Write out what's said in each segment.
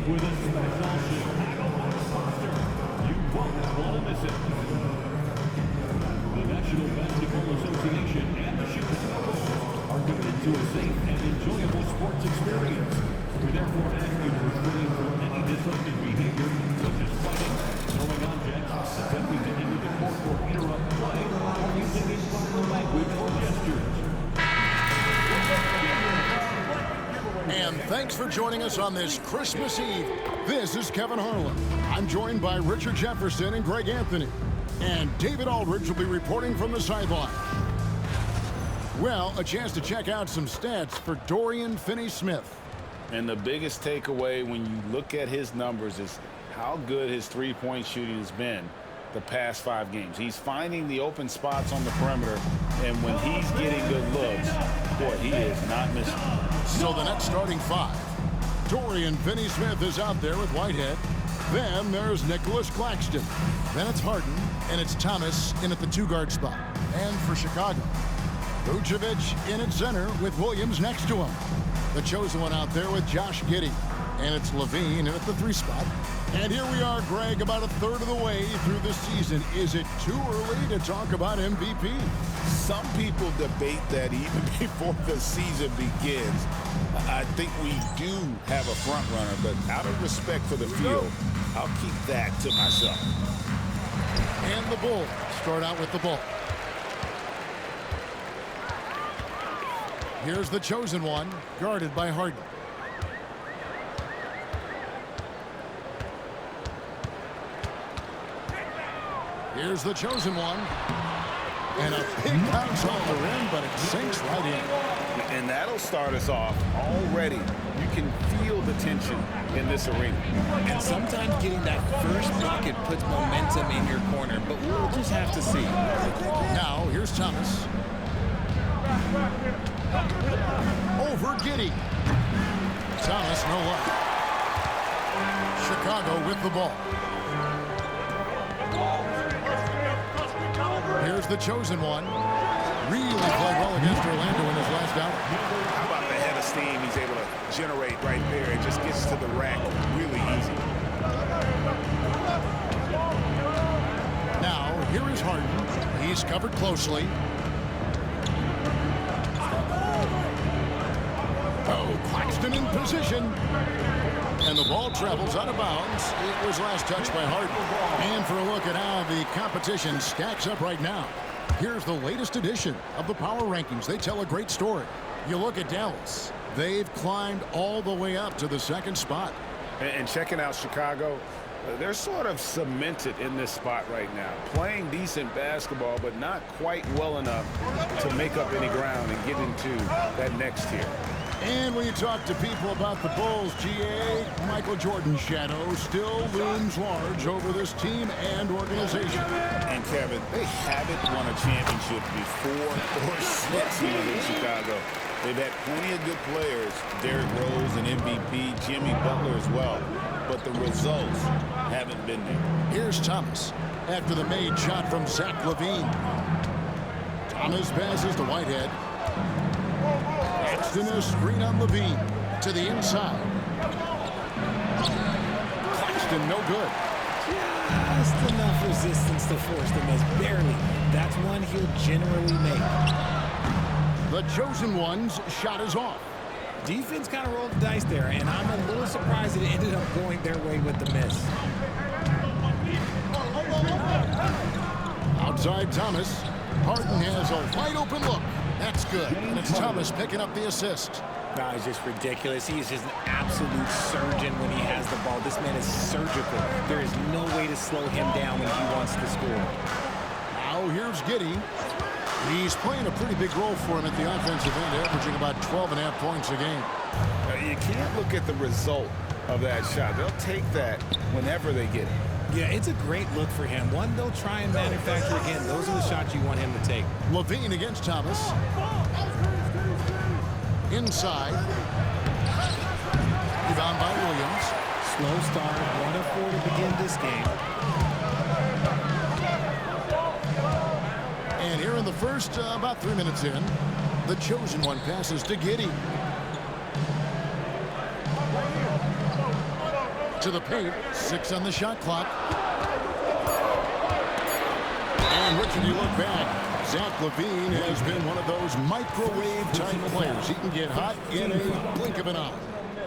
with a special Chicago roster. You won't want to miss it. The National Basketball Association and the Chicago Bulls are committed to a safe and enjoyable sports experience. We therefore ask you to refrain from any disruptive behavior, such as fighting, throwing objects, attempting to enter the court or interrupt play, or using improper language or gestures. And thanks for joining us on this Christmas Eve. This is Kevin Harlan. I'm joined by Richard Jefferson and Greg Anthony. And David Aldridge will be reporting from the sideline. Well, a chance to check out some stats for Dorian Finney-Smith. And the biggest takeaway when you look at his numbers is how good his three-point shooting has been the past 5 games. He's finding the open spots on the perimeter, and when he's getting good looks, boy, he is not missing. So the next starting 5. Dorian Finney-Smith is out there with Whitehead. Then there's Nicholas Claxton. Then it's Harden, and it's Thomas in at the 2-guard spot. And for Chicago, Vucevic in at center with Williams next to him. The chosen one out there with Josh Giddey. And it's Levine in at the 3 spot. And here we are, Greg, about a third of the way through the season. Is it too early to talk about MVP? Some people debate that even before the season begins. I think we do have a front runner, but out of respect for the field, I'll keep that to myself. And the Bulls start out with the ball. Here's the chosen one, guarded by Harden. Here's the chosen one. And a big bounce off the rim, but it sinks right in. And that'll start us off already. You can feel the tension in this arena. And sometimes getting that first bucket puts momentum in your corner, but we'll just have to see. Now, here's Thomas. Over Giddey. Thomas, no luck. Chicago with the ball. Here's the chosen one. Really played well against Orlando in his last outing. How about the head of steam he's able to generate right there? It just gets to the rack really easy. Now, here is Harden. He's covered closely. Oh, Claxton in position. And the ball travels out of bounds. It was last touched by Harden. And for a look at how the competition stacks up right now, here's the latest edition of the Power Rankings. They tell a great story. You look at Dallas. They've climbed all the way up to the 2nd spot. And checking out Chicago, they're sort of cemented in this spot right now. Playing decent basketball, but not quite well enough to make up any ground and get into that next tier. And when you talk to people about the Bulls, GA, Michael Jordan's shadow still looms large over this team and organization. And Kevin, they haven't won a championship before or since he was in Chicago. They've had plenty of good players, Derrick Rose, an MVP, Jimmy Butler as well. But the results haven't been there. Here's Thomas after the made shot from Zach LaVine. Thomas passes to Whitehead. Claxton a screen on Levine to the inside. Claxton no good. Just enough resistance to force the miss. Barely. That's one he'll generally make. The chosen one's shot is off. Defense kind of rolled the dice there, and I'm a little surprised it ended up going their way with the miss. Outside Thomas. Harden has a wide open look. That's good. And it's Thomas picking up the assist. Nah, it's just ridiculous. He is just an absolute surgeon when he has the ball. This man is surgical. There is no way to slow him down when he wants to score. Now here's Giddey. He's playing a pretty big role for him at the offensive end, averaging about 12.5 points a game. You can't look at the result of that shot. They'll take that whenever they get it. Yeah, it's a great look for him. One they'll try and manufacture again. Those are the shots you want him to take. Levine against Thomas. Inside. Rebound by Williams. Slow start, 1 of 4 to begin this game. And here in the first, about 3 minutes in, the chosen one passes to Giddey. to the paint. 6 on the shot clock. And Richard, you look back. Zach LaVine has been one of those microwave-type players. He can get hot in a blink of an eye.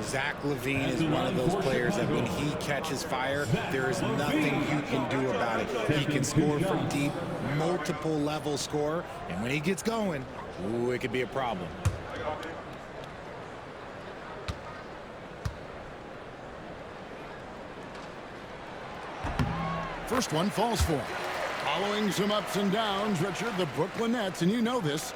Zach LaVine is one of those players that when he catches fire, there is nothing you can do about it. He can score from deep, multiple level score, and when he gets going, ooh, it could be a problem. First one falls for him. Following some ups and downs, Richard, the Brooklyn Nets, and you know this,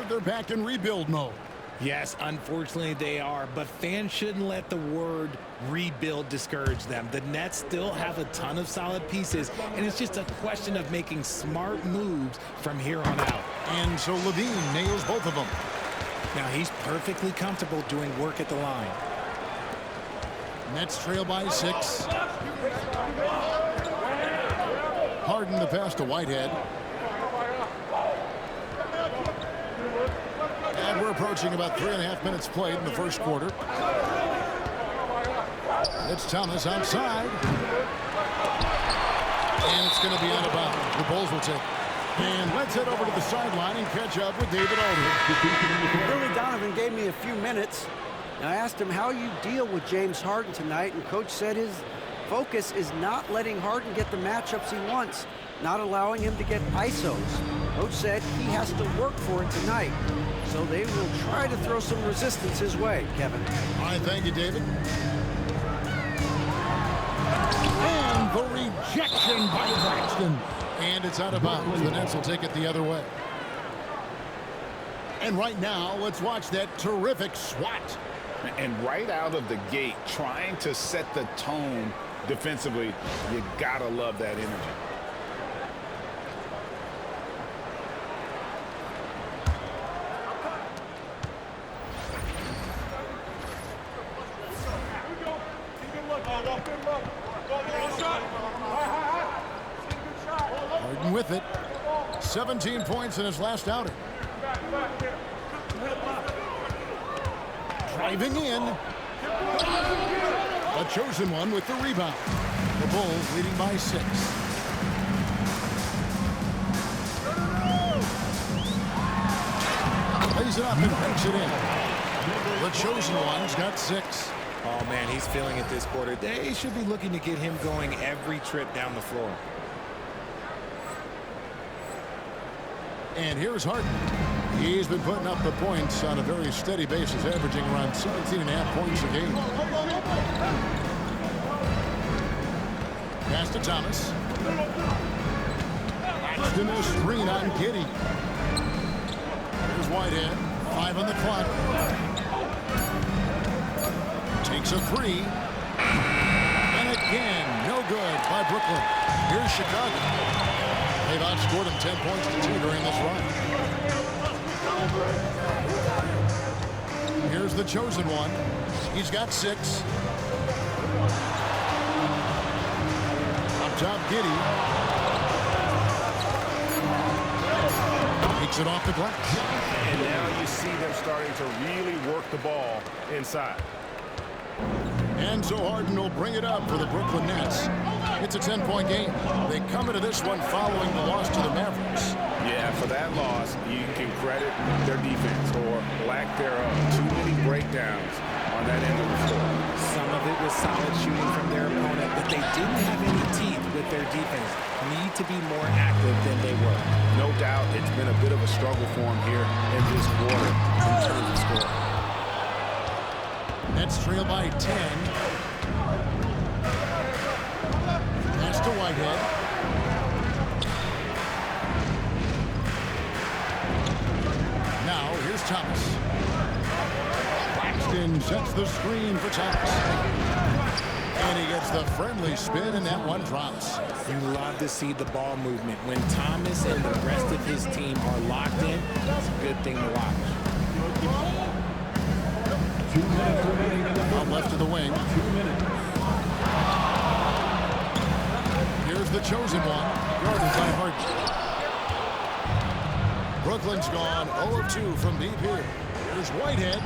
they're back in rebuild mode. Yes, unfortunately they are, but fans shouldn't let the word rebuild discourage them. The Nets still have a ton of solid pieces, and it's just a question of making smart moves from here on out. And so LaVine nails both of them. Now he's perfectly comfortable doing work at the line. Nets trail by 6. Harden the pass to Whitehead. And we're approaching about 3.5 minutes played in the first quarter. It's Thomas outside. And it's going to be out of bounds. The Bulls will take it. And let's head over to the sideline and catch up with David Aldridge. Billy Donovan gave me a few minutes, and I asked him how you deal with James Harden tonight, and Coach said his focus is not letting Harden get the matchups he wants, not allowing him to get ISOs. Coach said he has to work for it tonight, so they will try to throw some resistance his way, Kevin. All right, thank you, David. And the rejection by Claxton. And it's out of bounds. The Nets will take it the other way. And right now, let's watch that terrific swat. And right out of the gate, trying to set the tone defensively, you gotta love that energy. Harden with it. 17 points in his last outing. Driving in. A chosen one with the rebound. The Bulls leading by 6. Lays it up and banks it in. The chosen one's got 6. Oh, man, he's feeling it this quarter. They should be looking to get him going every trip down the floor. And here's Harden. He's been putting up the points on a very steady basis, averaging around 17.5 points a game. Pass to Thomas. Claxton a screen on Giddey. Here's Whitehead. 5 on the clock. Takes a 3. And again, no good by Brooklyn. Here's Chicago. They've outscored him 10 points to 2 during this run. Here's the chosen one. He's got 6. Up top, Giddey. Takes it off the glass. And now you see them starting to really work the ball inside. And so Harden will bring it up for the Brooklyn Nets. It's a 10-point game. They come into this one following the loss to the Mavericks. Yeah, for that loss, you can credit their defense or lack thereof. Too many breakdowns on that end of the floor. Some of it was solid shooting from their opponent, but they didn't have any teeth with their defense. Need to be more active than they were. No doubt it's been a bit of a struggle for them here in this quarter in terms of scoring. Nets trail by 10. Pass to Whitehead. Now here's Thomas. Claxton sets the screen for Thomas. And he gets the friendly spin, and that one drops. You love to see the ball movement. When Thomas and the rest of his team are locked in, it's a good thing to watch. Out left to the wing. Here's the chosen one. Guarded by Harden. Brooklyn's gone 0 of 2 from deep here. Here's Whitehead.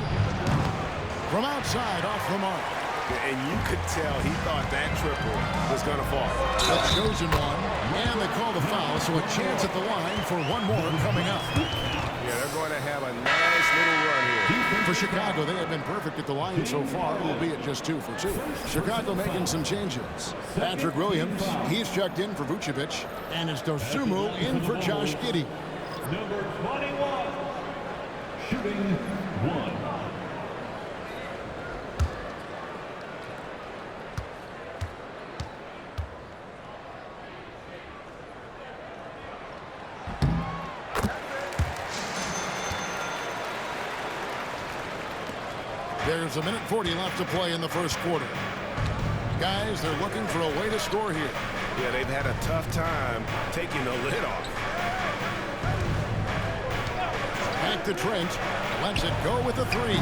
From outside, off the mark. And you could tell he thought that triple was going to fall. The chosen one, and they call the foul, so a chance at the line for one more coming up. Yeah, they're going to have a nice little run here. For Chicago, they have been perfect at the line so far, albeit just 2 for 2. Chicago making some changes. Patrick Williams, he's checked in for Vucevic, and it's Dosunmu in for Josh Giddey. Number 21, shooting 1. There's a minute 40 left to play in the first quarter. Guys, they're looking for a way to score here. Yeah, they've had a tough time taking the lid off. Back to Trent. Lets it go with a 3.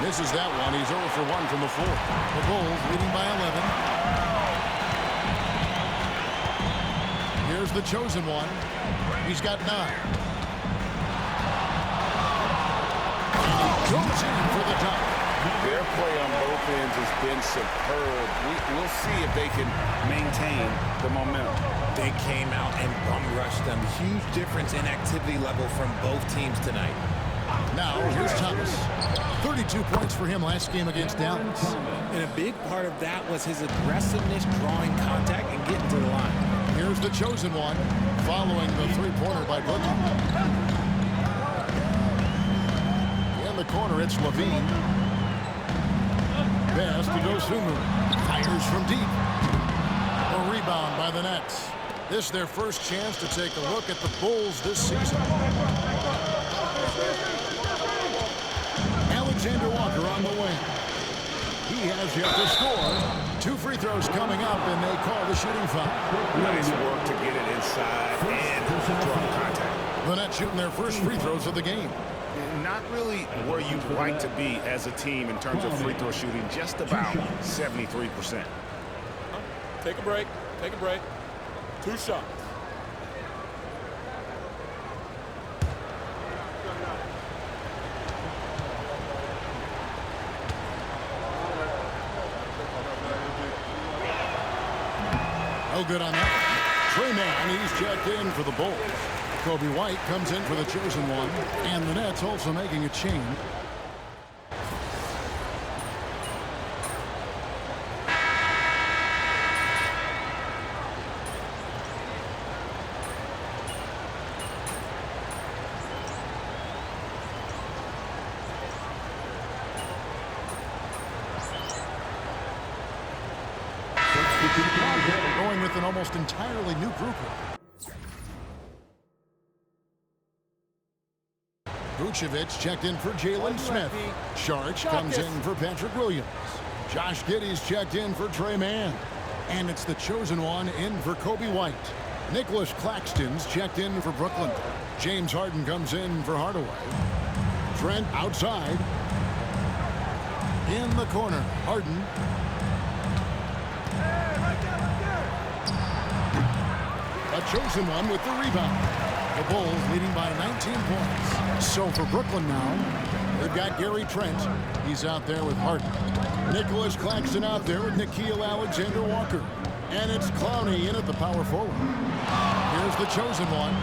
Misses that one. He's 0 for 1 from the floor. The Bulls leading by 11. Here's the chosen one. He's got 9. Goes in for the dunk. Their play on both ends has been superb. We'll see if they can maintain the momentum. They came out and bum rushed them. Huge difference in activity level from both teams tonight. Now, here's Thomas. 32 points for him last game against Dallas. And a big part of that was his aggressiveness, drawing contact, and getting to the line. Here's the chosen one, following the three-pointer by Brooklyn. In the corner, it's Levine. Pass to Dosunmu. Fires from deep. A rebound by the Nets. This is their first chance to take a look at the Bulls this season. Alexander Walker on the wing. He has yet to score. 2 free throws coming up, and they call the shooting foul. Nice work to get it inside and draw contact. The Nets shooting their first free throws of the game. Not really where you'd like to be as a team in terms of free throw shooting, just about 73%. Take a break. Take a break. 2 shots. No good on that. Trey Mann, he's checked in for the Bulls. Kobe White comes in for the chosen one, and the Nets also making a change. Going with an almost entirely new group. Vucevic checked in for Jalen Smith. Sharch comes in for Patrick Williams. Josh Giddey's checked in for Trey Mann. And it's the chosen one in for Kobe White. Nicholas Claxton's checked in for Brooklyn. James Harden comes in for Hardaway. Trent outside. In the corner, Harden. A chosen one with the rebound. The Bulls leading by 19 points. So for Brooklyn now, they've got Gary Trent. He's out there with Harden. Nicholas Claxton out there with Nickeil Alexander-Walker. And it's Clowney in at the power forward. Here's the chosen one.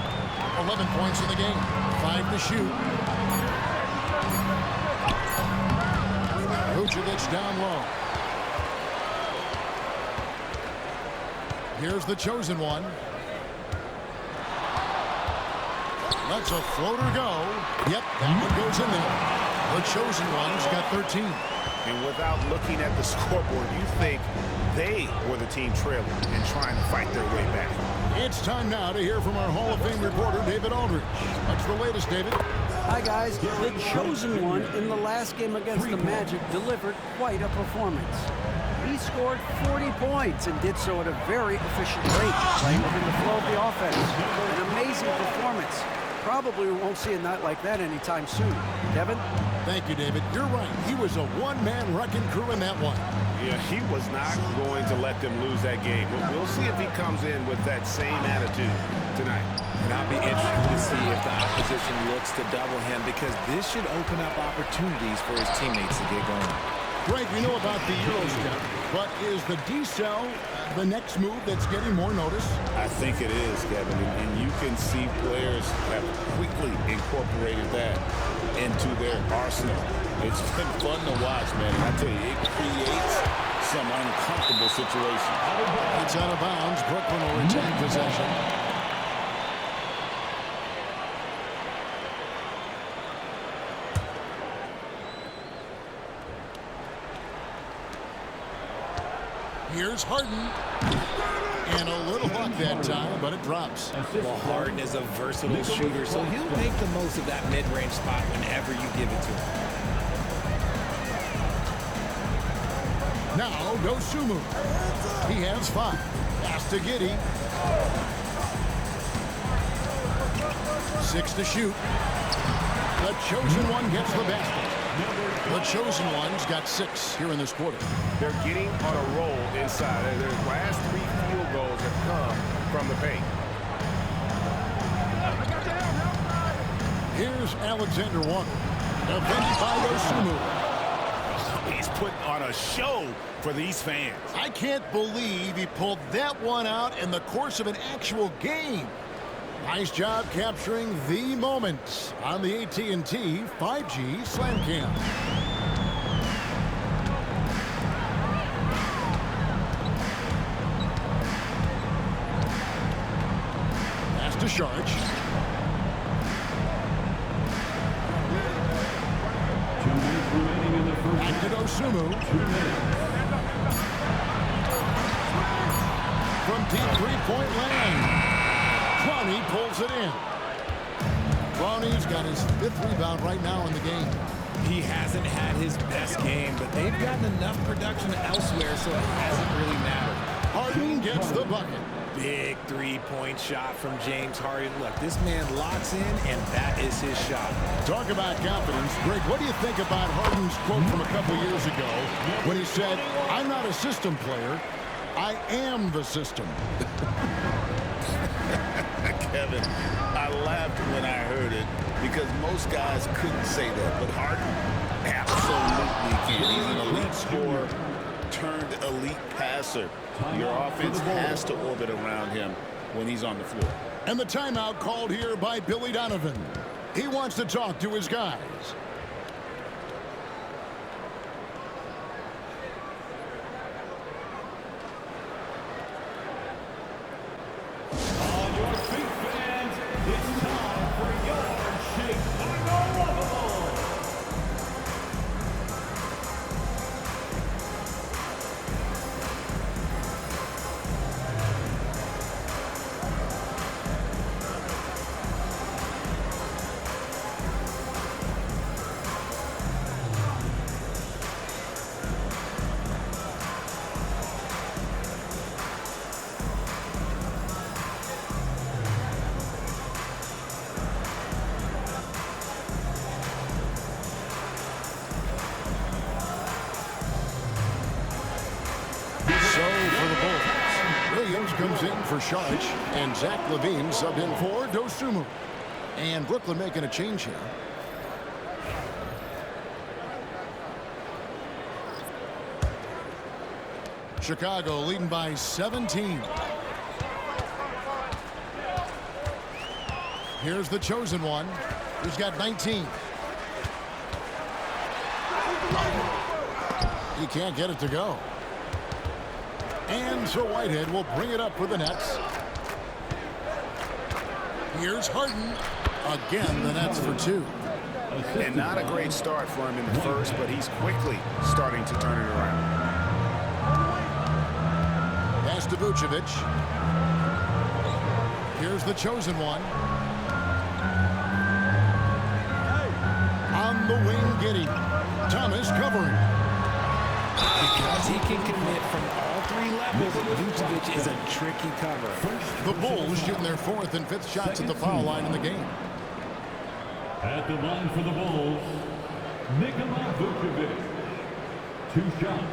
11 points in the game. 5 to shoot. Vucevic down low. Here's the chosen one. Lets a floater go. Yep, that one goes in there. The chosen one's got 13. And without looking at the scoreboard, you think they were the team trailing and trying to fight their way back. It's time now to hear from our Hall of Fame reporter, David Aldridge. What's the latest, David? Hi, guys. The chosen one in the last game against the Magic delivered quite a performance. He scored 40 points and did so at a very efficient rate, playing within the flow of the offense. An amazing performance. Probably won't see a night like that anytime soon. Kevin? Thank you, David. You're right. He was a one-man wrecking crew in that one. Yeah, he was not going to let them lose that game. But we'll see if he comes in with that same attitude tonight. And I'll be interested to see if the opposition looks to double him, because this should open up opportunities for his teammates to get going. Greg, we know about the Euro step, but is the decel the next move that's getting more notice? I think it is, Kevin, and you can see players have quickly incorporated that into their arsenal. It's been fun to watch, man, and I tell you, it creates some uncomfortable situations. It's out of bounds. Brooklyn will retain possession. Here's Harden. And a little luck that time, but it drops. Well, Harden is a versatile shooter, so he'll make the most of that mid-range spot whenever you give it to him. Now, Dosumu. He has 5. Pass to Giddey. 6 to shoot. The chosen one gets the basket. The chosen one's got 6 here in this quarter. They're getting on a roll inside. Their last 3 field goals have come from the paint. Here's Alexander Walker. Defended by Dosumu. He's putting on a show for these fans. I can't believe he pulled that one out in the course of an actual game. Nice job capturing the moment on the AT&T 5G Slam Cam. Pass to Sharch. 2 minutes remaining in the first. Back to Dosumu. 2 minutes. From deep three-point land. Brownie pulls it in. Brownie's got his 5th rebound right now in the game. He hasn't had his best game, but they've gotten enough production elsewhere, so it hasn't really mattered. Harden gets the bucket. Big three-point shot from James Harden. Look, this man locks in, and that is his shot. Talk about confidence. Greg, what do you think about Harden's quote from a couple years ago when he said, "I'm not a system player, I am the system"? Kevin, I laughed when I heard it because most guys couldn't say that, but Harden absolutely can. He's an elite scorer turned elite passer. Your offense has to orbit around him when he's on the floor. And the timeout called here by Billy Donovan. He wants to talk to his guys. On your feet, fans, it's time for Yard-Shaped Unbelievable. Comes in for Sharch, and Zach LaVine subbed in for Dosumu. And Brooklyn making a change here. Chicago leading by 17. Here's the chosen one. He's got 19. He can't get it to go. And so Whitehead will bring it up for the Nets. Here's Harden. Again, the Nets for 2. And not a great start for him in the first, but he's quickly starting to turn it around. Pass to Vucevic. Here's the chosen one. On the wing, Giddey. Thomas covering. Because he can commit from all 3 levels, Vucevic is a tricky cover. The Bulls shooting their 4th and 5th shots at the foul line in the game. At the line for the Bulls, Nikola Vucevic. 2 shots.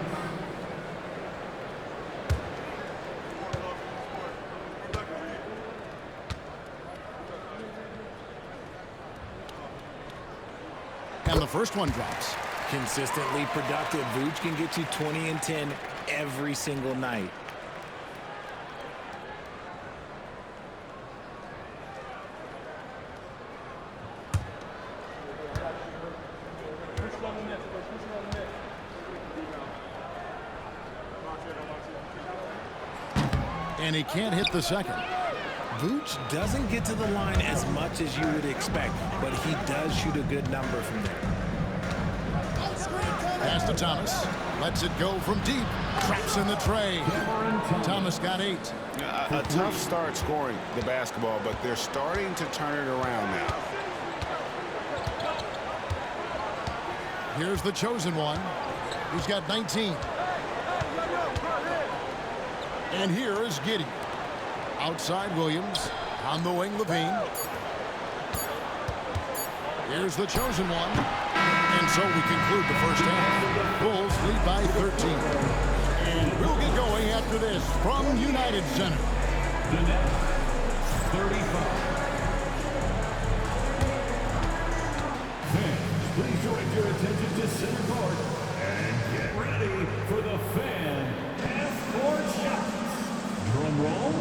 And the first one drops. Consistently productive. Vooch can get you 20 and 10 every single night. And he can't hit the second. Vooch doesn't get to the line as much as you would expect, but he does shoot a good number from there. Pass to Thomas. Lets it go from deep. Traps in the tray. Thomas got 8. A tough start scoring the basketball, but they're starting to turn it around now. Here's the chosen one. He's got 19. And here is Giddey. Outside Williams. On the wing, Levine. Here's the chosen one. And so we conclude the first half. Bulls lead by 13. And we'll get going after this from United Center. The net, 35. Fans, please direct your attention to center court and get ready for the fan half-court shots. Drum roll.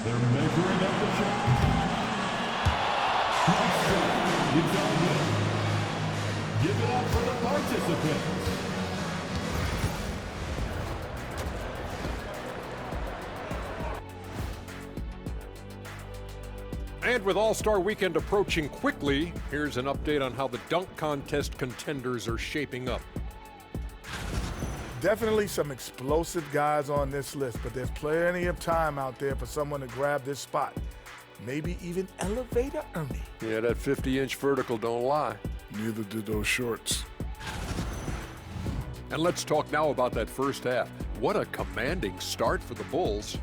They're measuring up the shot. It's all good. Give it up for the participants. And with All-Star Weekend approaching quickly, here's an update on how the dunk contest contenders are shaping up. Definitely some explosive guys on this list, but there's plenty of time out there for someone to grab this spot. Maybe even Elevator Ernie. Yeah, that 50-inch vertical don't lie. Neither did those shorts. And let's talk now about that first half. What a commanding start for the Bulls.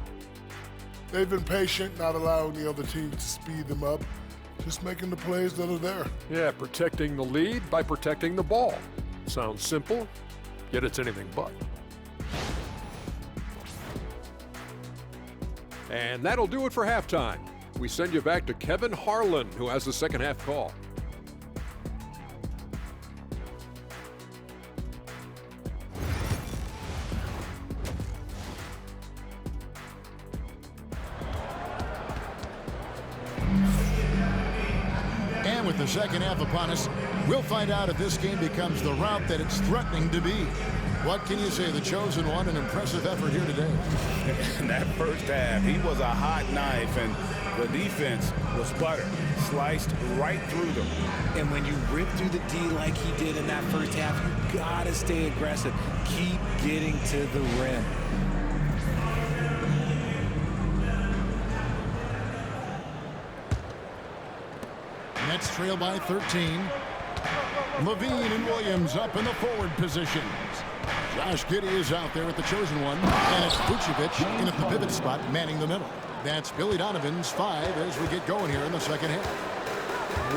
They've been patient, not allowing the other team to speed them up, just making the plays that are there. Yeah, protecting the lead by protecting the ball. Sounds simple, yet it's anything but. And that'll do it for halftime. We send you back to Kevin Harlan, who has the second half call. And with the second half upon us, we'll find out if this game becomes the route that it's threatening to be. What can you say? The chosen one, an impressive effort here today. In that first half, he was a hot knife, and the defense was butter, sliced right through them. And when you rip through the D like he did in that first half, you gotta stay aggressive. Keep getting to the rim. Nets trail by 13. Levine and Williams up in the forward positions. Josh Giddey is out there with the chosen one. And it's Vucevic in at the pivot spot, manning the middle. That's Billy Donovan's 5 as we get going here in the second half.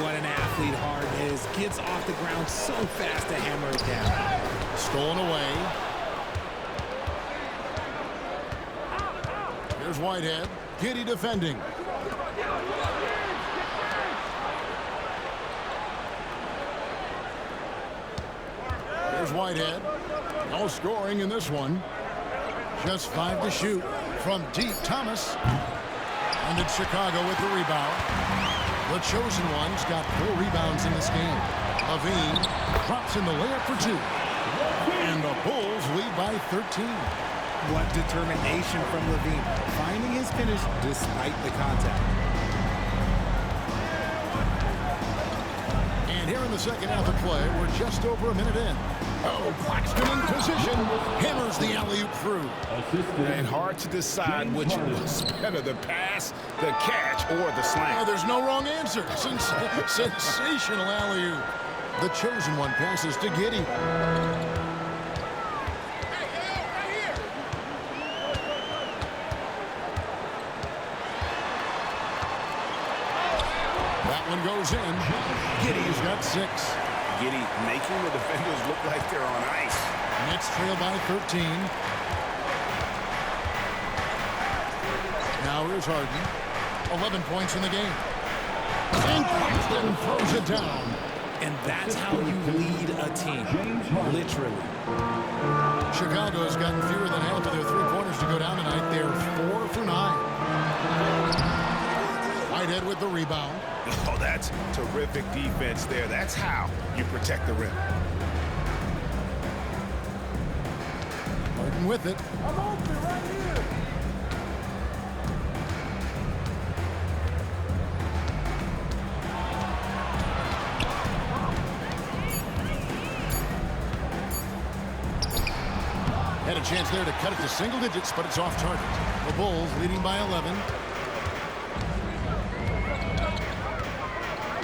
What an athlete Harden is. Gets off the ground so fast to hammer it down. Stolen away. Here's Whitehead. Giddey defending. Here's Whitehead. No scoring in this one. Just 5 to shoot from deep. Thomas. And it's Chicago with the rebound. The chosen one's got 4 rebounds in this game. Levine drops in the layup for 2. And the Bulls lead by 13. What determination from Levine, finding his finish despite the contact. And here in the second half of play, we're just over a minute in. Oh, Claxton in position, hammers the alley-oop through. And hard to decide which was better, the pass, the catch, or the slam. Oh, there's no wrong answer. Sensational alley-oop. The chosen one passes to Giddey. That one goes in. Giddey's got 6. Giddey making the defenders look like they're on ice. Nets trail by 13. Now here's Harden. 11 points in the game. And Claxton throws it down. And that's how you lead a team, literally. Chicago has gotten fewer than half of their three-pointers to go down tonight. They're 4 for 9. Whitehead with the rebound. Oh, that's terrific defense there. That's how you protect the rim. Harden with it. I'm open right here. Had a chance there to cut it to single digits, but it's off target. The Bulls leading by 11.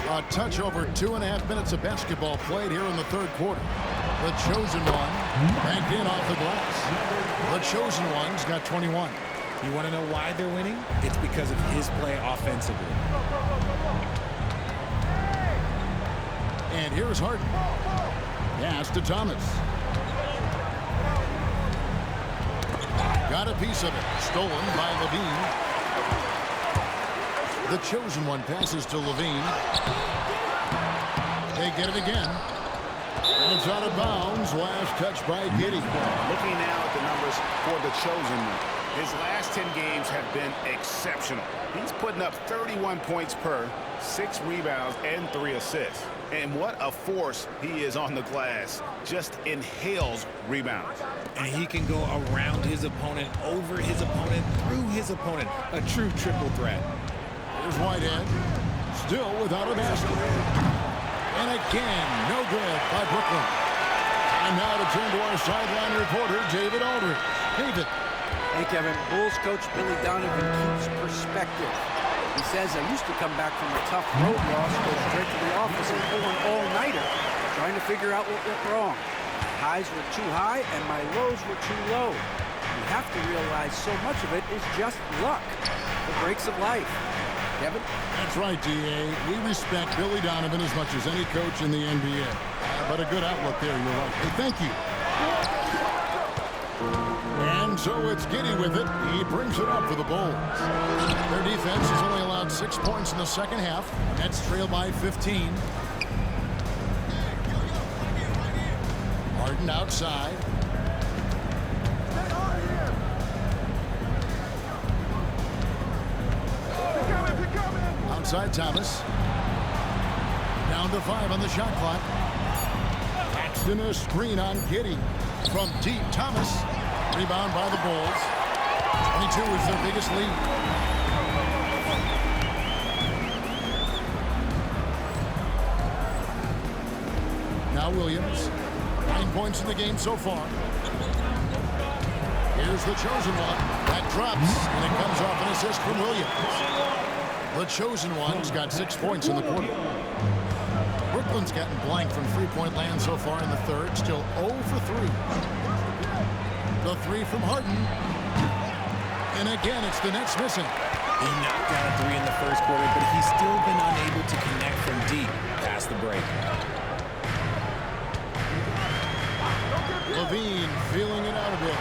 A touch over 2.5 minutes of basketball played here in the third quarter. The chosen one back in off the glass. The chosen one's got 21. You want to know why they're winning? It's because of his play offensively. And here's Harden. Pass to Thomas. Got a piece of it. Stolen by Levine. The chosen one passes to Levine. They get it again. It's out of bounds. Last touch by Giddey. Looking now at the numbers for the chosen one. His last 10 games have been exceptional. He's putting up 31 points per, 6 rebounds, and 3 assists. And what a force he is on the glass. Just inhales rebounds. And he can go around his opponent, over his opponent, through his opponent. A true triple threat. Here's Whitehead. Still without a basket. And again, no good by Brooklyn. And now to turn to our sideline reporter, David Aldridge. David. Hey, Kevin. Bulls coach Billy Donovan keeps perspective. He says, I used to come back from a tough road loss, go straight to the office and pull an all-nighter, trying to figure out what went wrong. My highs were too high and my lows were too low. You have to realize so much of it is just luck, the breaks of life. Kevin? That's right, D.A. We respect Billy Donovan as much as any coach in the NBA. But a good outlook there, you're right. Hey, thank you. And so it's Giddey with it. He brings it up for the Bulls. Their defense has only allowed 6 points in the second half. Nets trail by 15. Harden outside. Outside Thomas. Down to 5 on the shot clock. Paxton a screen on Giddey. From deep, Thomas. Rebound by the Bulls. 22 is their biggest lead. Now Williams. 9 points in the game so far. Here's the chosen one. That drops, and it comes off an assist from Williams. The chosen one's got 6 points in the quarter. Brooklyn's gotten blank from three-point land so far in the third. Still 0 for 3. The 3 from Harden. And again, it's the Nets missing. He knocked down a 3 in the first quarter, but he's still been unable to connect from deep past the break. Levine feeling it out a bit.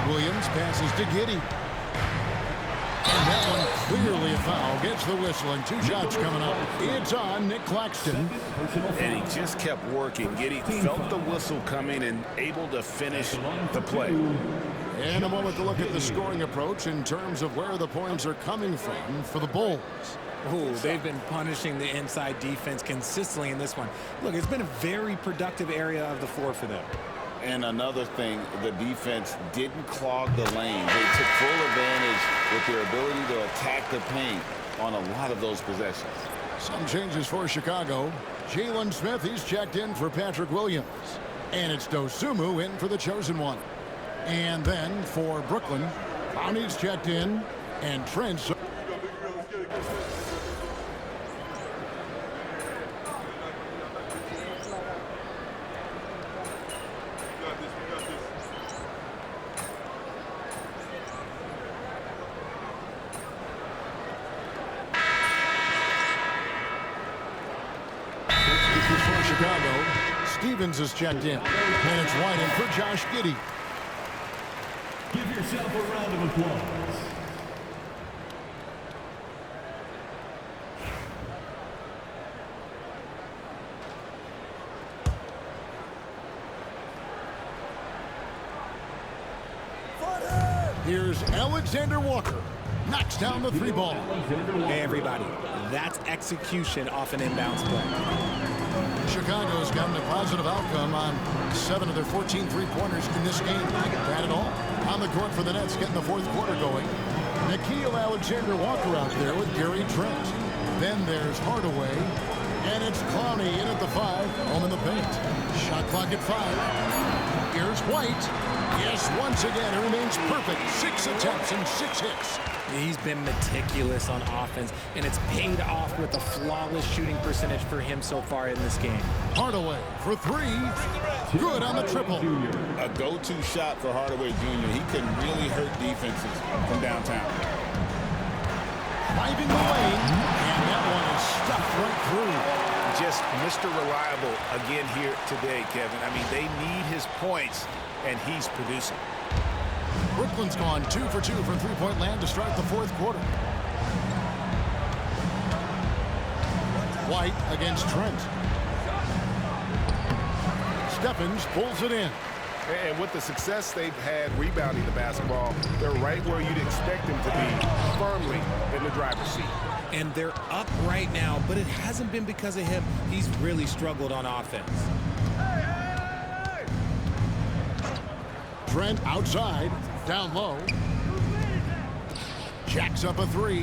Williams passes to Giddey. And that one clearly a foul. Gets the whistle and 2 shots coming up. It's on Nick Claxton. And he just kept working. Giddey felt the whistle coming and able to finish the play. And a moment to look at the scoring approach in terms of where the points are coming from for the Bulls. Oh, they've been punishing the inside defense consistently in this one. Look, it's been a very productive area of the floor for them. And another thing, the defense didn't clog the lane. They took full advantage with their ability to attack the paint on a lot of those possessions. Some changes for Chicago. Jalen Smith, he's checked in for Patrick Williams. And it's Dosumu in for the chosen one. And then for Brooklyn, Bounty's checked in, and Trent's. Chicago. Stevens is checked in. And it's White in for Josh Giddey. Give yourself a round of applause. Here's Alexander Walker. Knocks down the 3 ball. Hey, everybody. That's execution off an inbounds play. Chicago's gotten a positive outcome on 7 of their 14 3-pointers in this game. That at all. On the court for the Nets, getting the 4th quarter going. Nickeil Alexander-Walker out there with Gary Trent. Then there's Hardaway. And it's Clowney in at the 5, home in the paint. Shot clock at 5. Here's White. Yes, once again, it remains perfect. 6 attempts and 6 hits. He's been meticulous on offense, and it's paid off with a flawless shooting percentage for him so far in this game. Hardaway for 3. Good on the triple. A go-to shot for Hardaway Jr. He can really hurt defenses from downtown. Driving the lane, and that one is stuffed right through. Just Mr. Reliable again here today, Kevin. I mean, they need his points, and he's producing. Brooklyn's gone 2 for 2 from 3-point land to start the 4th quarter. White against Trent. Stephens pulls it in. And with the success they've had rebounding the basketball, they're right where you'd expect them to be, firmly in the driver's seat. And they're up right now, but it hasn't been because of him. He's really struggled on offense. Trent outside, down low. Jacks up a 3.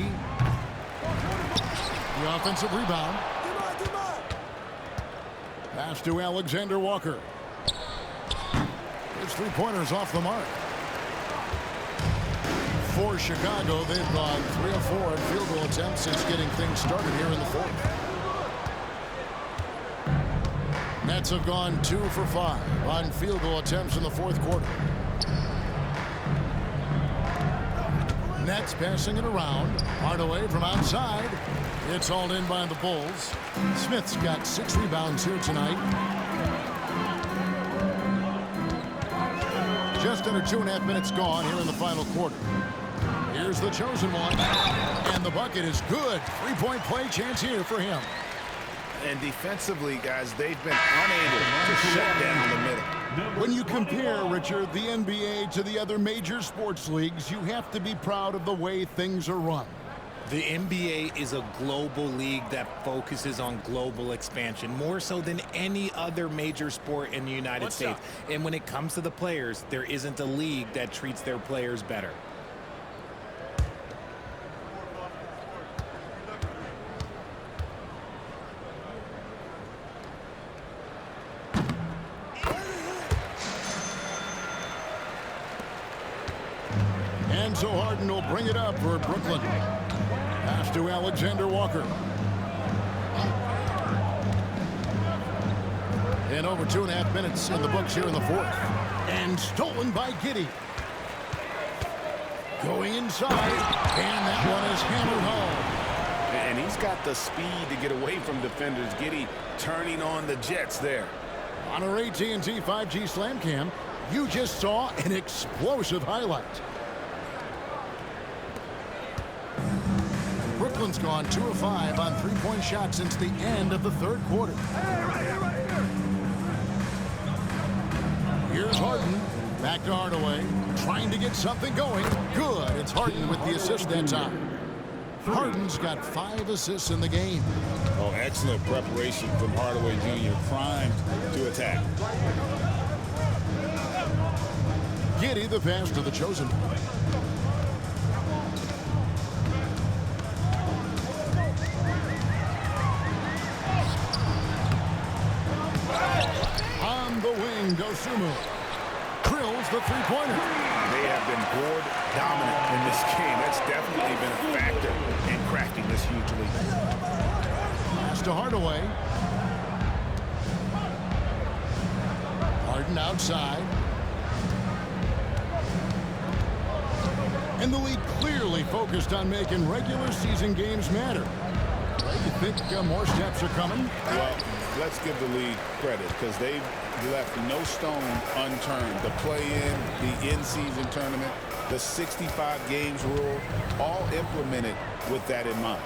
The offensive rebound. Pass to Alexander Walker. His 3-pointers off the mark. For Chicago, they've gone 3 of 4 in field goal attempts since getting things started here in the 4th. Nets have gone 2 for 5 on field goal attempts in the 4th quarter. Nets passing it around. Hardaway from outside. It's hauled in by the Bulls. Smith's got 6 rebounds here tonight. Just under 2.5 minutes gone here in the final quarter. Here's the chosen one. And the bucket is good. 3-point play chance here for him. And defensively, guys, they've been unable to shut down the middle. When you compare, Richard, the NBA to the other major sports leagues, you have to be proud of the way things are run. The NBA is a global league that focuses on global expansion, more so than any other major sport in the United States. And when it comes to the players, there isn't a league that treats their players better. And so Harden will bring it up for Brooklyn. Pass to Alexander Walker. And over 2.5 minutes in the books here in the 4th. And stolen by Giddey. Going inside. And that one is hammered home. And he's got the speed to get away from defenders. Giddey turning on the Jets there. On our AT&T 5G Slam Cam, you just saw an explosive highlight. Brooklyn's gone 2 of 5 on 3-point shots since the end of the 3rd quarter. Here's Harden. Back to Hardaway. Trying to get something going. Good. It's Harden with the assist that time. Harden's got 5 assists in the game. Oh, excellent preparation from Hardaway Jr. Primed to attack. Giddey the pass to the chosen one. On the wing, Dosunmu drills the 3-pointer. They have been board dominant in this game. That's definitely been a factor in cracking this huge lead. Pass to Hardaway. Harden outside. And the league clearly focused on making regular season games matter. You think more steps are coming? Well, let's give the league credit because they've left no stone unturned. The play-in, the in-season tournament, the 65 games rule, all implemented with that in mind.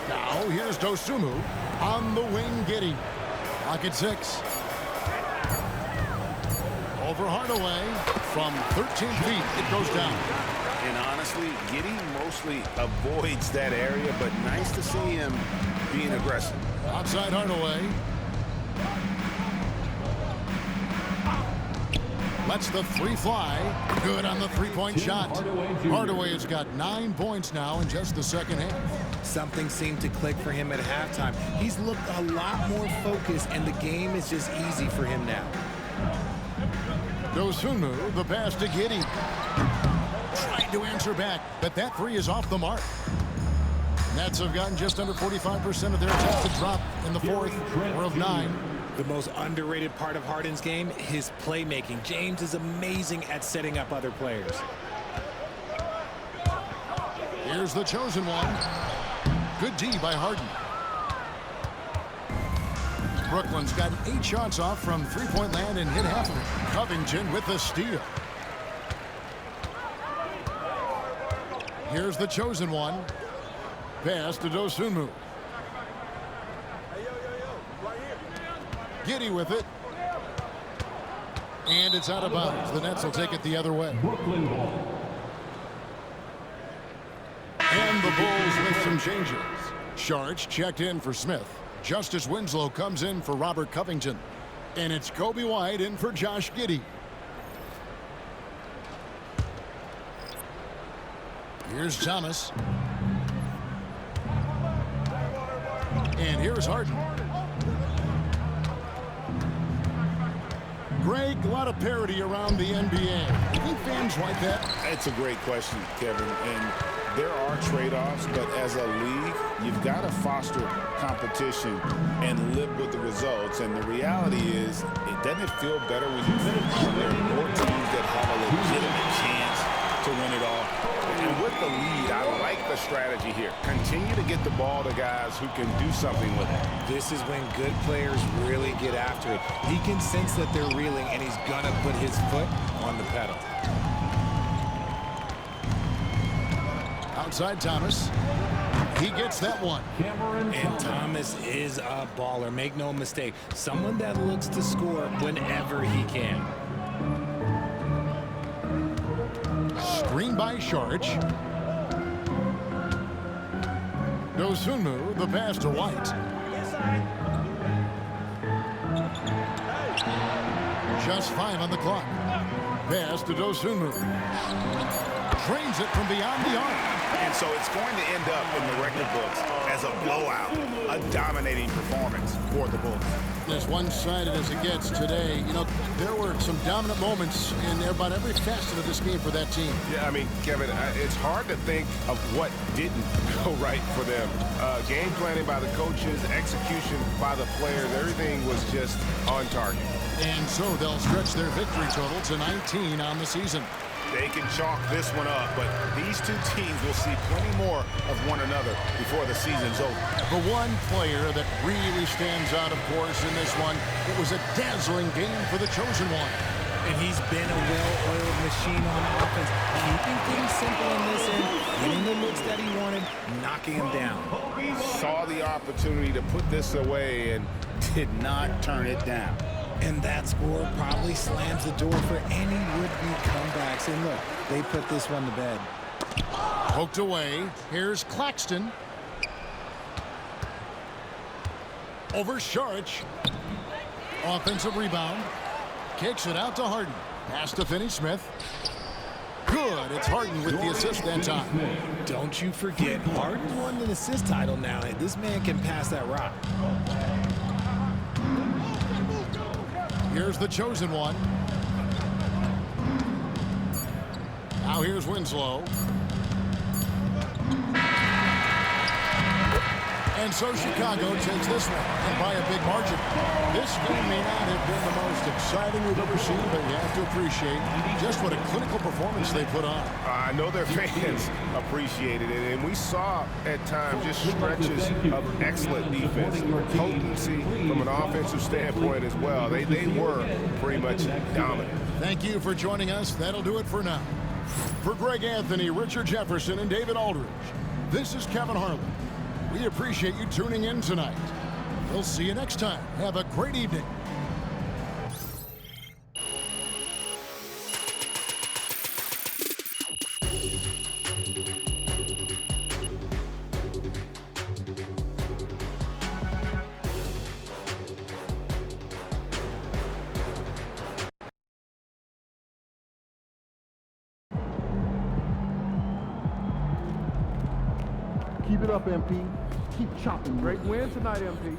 Now here's Dosunmu on the wing. Giddey. Clock at 6. Over Hardaway. From 13 feet, it goes down. And honestly, Giddey mostly avoids that area, but nice to see him being aggressive. Outside Hardaway. Lets the three fly. Good on the three-point shot. Hardaway has got 9 points now in just the second half. Something seemed to click for him at halftime. He's looked a lot more focused, and the game is just easy for him now. Dosunmu, the pass to Giddey. Trying to answer back, but that three is off the mark. Nets have gotten just under 45% of their attempted drop in the fourth. We're of 9. The most underrated part of Harden's game, his playmaking. James is amazing at setting up other players. Here's the chosen one. Good D by Harden. Brooklyn's got 8 shots off from three-point land and hit half of it. Covington with the steal. Here's the chosen one. Pass to Dosunmu. Giddey with it. And it's out of bounds. The Nets will take it the other way. Brooklyn ball. And the Bulls with some changes. Sharch checked in for Smith. Justice Winslow comes in for Robert Covington. And it's Kobe White in for Josh Giddey. Here's Thomas. And here's Harden. Greg, a lot of parity around the NBA. Do you think fans like that? It's a great question, Kevin. And there are trade-offs, but as a league, you've got to foster competition and live with the results. And the reality is, it doesn't feel better when there are more teams that have a legitimate chance to win it all. And with the lead, I like the strategy here. Continue to get the ball to guys who can do something with it. This is when good players really get after it. He can sense that they're reeling, and he's going to put his foot on the pedal. Outside Thomas. He gets that one. And Thomas is a baller. Make no mistake. Someone that looks to score whenever he can. Screen by Sharch. Dosunmu, the pass to White. Just 5 on the clock. Pass to Dosunmu. Drains it from beyond the arc. And so it's going to end up in the record books as a blowout, a dominating performance for the Bulls. As one-sided as it gets today, you know, there were some dominant moments in about every facet of this game for that team. Yeah, I mean, Kevin, it's hard to think of what didn't go right for them. Game planning by the coaches, execution by the players, everything was just on target. And so they'll stretch their victory total to 19 on the season. They can chalk this one up, but these two teams will see plenty more of one another before the season's over. The one player that really stands out, of course, in this one, it was a dazzling game for the chosen one. And he's been a well-oiled machine on offense, keeping things simple in this end, getting the looks that he wanted, knocking him down. Saw the opportunity to put this away and did not turn it down. And that score probably slams the door for any would-be comebacks. And look, they put this one to bed. Poked away. Here's Claxton. Over Sharch. Offensive rebound. Kicks it out to Harden. Pass to Finney-Smith. Good. It's Harden with the assist that time. Don't you forget, Harden won an assist title now. This man can pass that rock. Here's the chosen one. Now here's Winslow. And so Chicago takes this one, and by a big margin. This game may not have been the most exciting we've ever seen, but you have to appreciate just what a clinical performance they put on. I know their fans appreciated it, and we saw at times just stretches of excellent defense, potency from an offensive standpoint as well. They were pretty much dominant. Thank you for joining us. That'll do it for now. For Greg Anthony, Richard Jefferson, and David Aldridge, this is Kevin Harlan. We appreciate you tuning in tonight. We'll see you next time. Have a great evening. Keep it up, MP. Keep chopping. Great win tonight, MP.